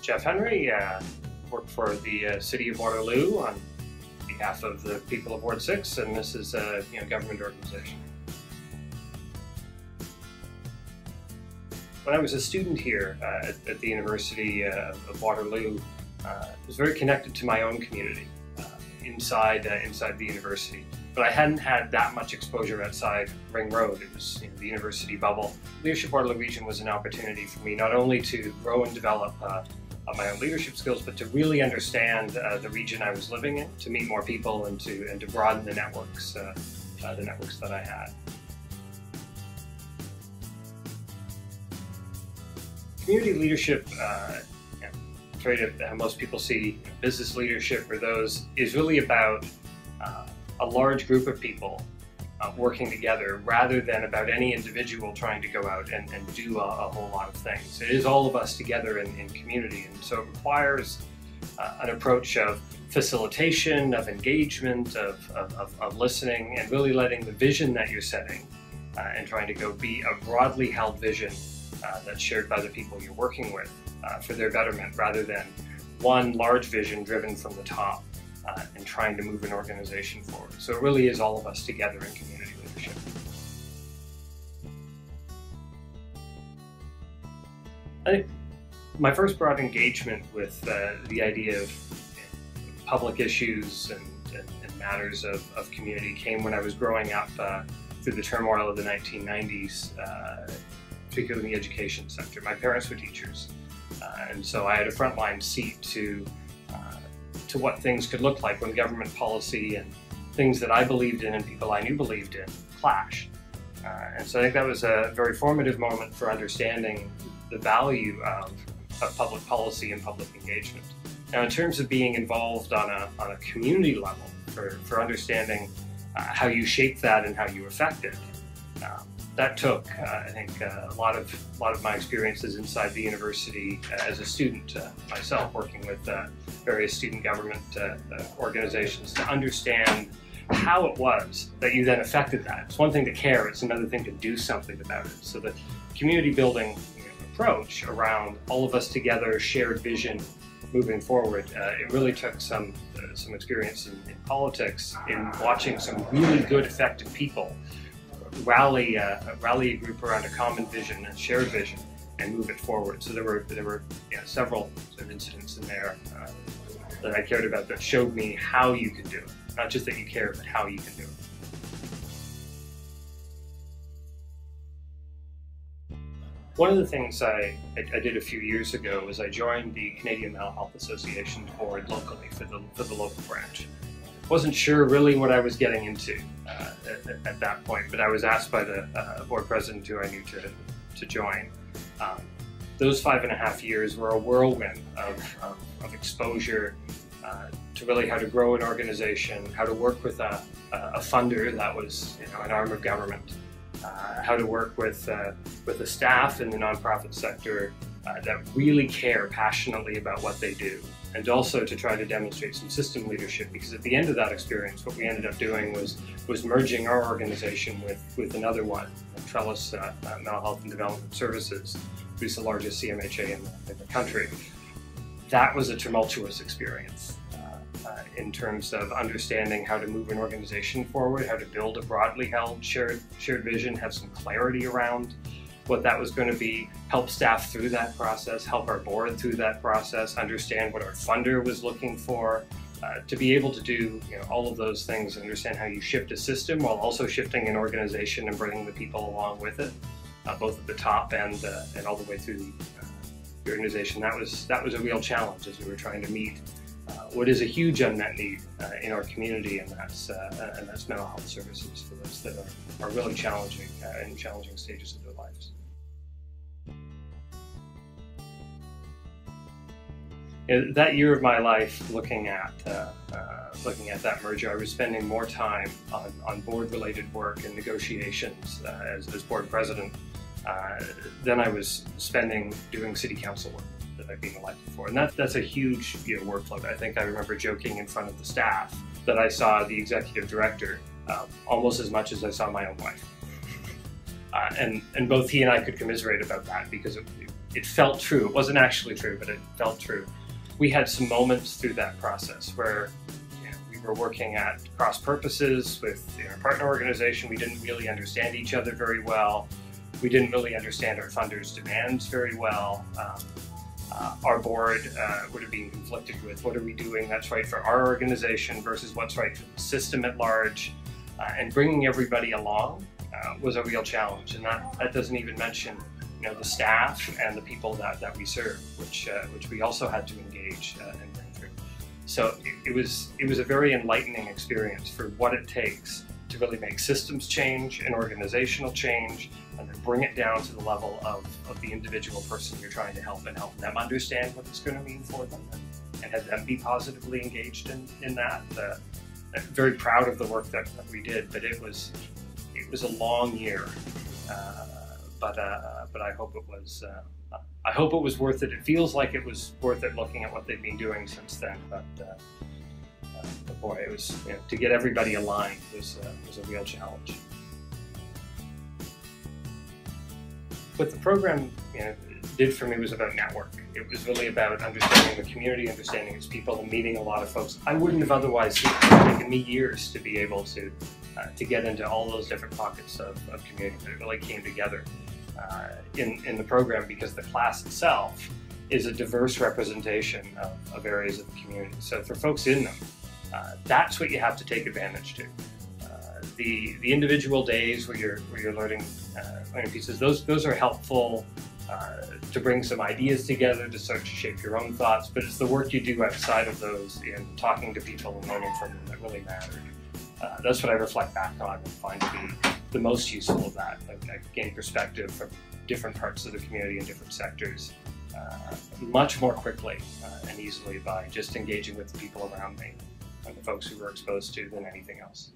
Jeff Henry, work for the City of Waterloo on behalf of the people of Ward 6, and this is a government organization. When I was a student here at the University of Waterloo, I was very connected to my own community inside the university. But I hadn't had that much exposure outside Ring Road. It was the university bubble. Leadership Waterloo Region was an opportunity for me not only to grow and develop my own leadership skills, but to really understand the region I was living in, to meet more people, and to broaden the networks that I had. Community leadership, how most people see business leadership or those, is really about a large group of people working together rather than about any individual trying to go out and do a whole lot of things. It is all of us together in community, and so it requires an approach of facilitation, of engagement, of listening, and really letting the vision that you're setting and trying to go be a broadly held vision that's shared by the people you're working with for their betterment, rather than one large vision driven from the top and trying to move an organization forward. So it really is all of us together in community leadership. I think my first broad engagement with the idea of public issues and matters of community came when I was growing up through the turmoil of the 1990s, particularly in the education sector. My parents were teachers, and so I had a frontline seat to what things could look like when government policy and things that I believed in and people I knew believed in clashed. And so I think that was a very formative moment for understanding the value of public policy and public engagement. Now, in terms of being involved on a community level, for understanding how you shape that and how you affect it, that took, I think, a lot of my experiences inside the university as a student myself, working with various student government organizations, to understand how it was that you then affected that. It's one thing to care, it's another thing to do something about it. So the community building approach around all of us together, shared vision moving forward, it really took some experience in politics, in watching some really good, effective people rally a group around a common vision and shared vision and move it forward. So there were several sort of incidents in there that I cared about that showed me how you could do it. Not just that you care, but how you can do it. One of the things I did a few years ago was I joined the Canadian Mental Health Association board locally for the local branch. Wasn't sure really what I was getting into at that point, but I was asked by the board president who I knew to join. Those 5.5 years were a whirlwind of exposure to really how to grow an organization, how to work with a funder that was an arm of government, how to work with the staff in the nonprofit sector that really care passionately about what they do, and also to try to demonstrate some system leadership, because at the end of that experience what we ended up doing was merging our organization with another one, Trellis Mental Health and Development Services, who's the largest CMHA in the country. That was a tumultuous experience in terms of understanding how to move an organization forward, how to build a broadly held shared vision, have some clarity around what that was going to be, help staff through that process, help our board through that process, understand what our funder was looking for, to be able to do all of those things, understand how you shift a system while also shifting an organization and bringing the people along with it, both at the top and all the way through the organization. That was a real challenge as we were trying to meet what is a huge unmet need in our community, and that's mental health services for those that are really challenging in challenging stages of their lives. That year of my life, looking at that merger, I was spending more time on board-related work and negotiations as board president than I was spending doing city council work that I've been elected for. And that's a huge workload. I think I remember joking in front of the staff that I saw the executive director almost as much as I saw my own wife. And both he and I could commiserate about that, because it felt true. It wasn't actually true, but it felt true. We had some moments through that process where we were working at cross purposes with our partner organization. We didn't really understand each other very well. We didn't really understand our funders' demands very well. Our board would have been conflicted with what are we doing that's right for our organization versus what's right for the system at large. And bringing everybody along was a real challenge. And that doesn't even mention the staff and the people that we serve, which we also had to engage and bring through. So it was a very enlightening experience for what it takes to really make systems change and organizational change, and then bring it down to the level of the individual person you're trying to help, and help them understand what it's going to mean for them, and have them be positively engaged in that. I'm very proud of the work that we did, but it was a long year. But I hope it was. I hope it was worth it. It feels like it was worth it, looking at what they've been doing since then. But boy, it was to get everybody aligned was a real challenge. What the program did for me was about network. It was really about understanding the community, understanding its people, and meeting a lot of folks. I wouldn't have otherwise seen. It would have taken me years to be able to get into all those different pockets of community. But it really came together in the program, because the class itself is a diverse representation of areas of the community. So for folks in them, that's what you have to take advantage to. The individual days where you're learning pieces, those are helpful to bring some ideas together, to start to shape your own thoughts. But it's the work you do outside of those, in talking to people and learning from them, that really mattered. That's what I reflect back on and find to be the most useful of that. I gain perspective from different parts of the community and different sectors much more quickly and easily by just engaging with the people around me and the folks who were exposed to than anything else.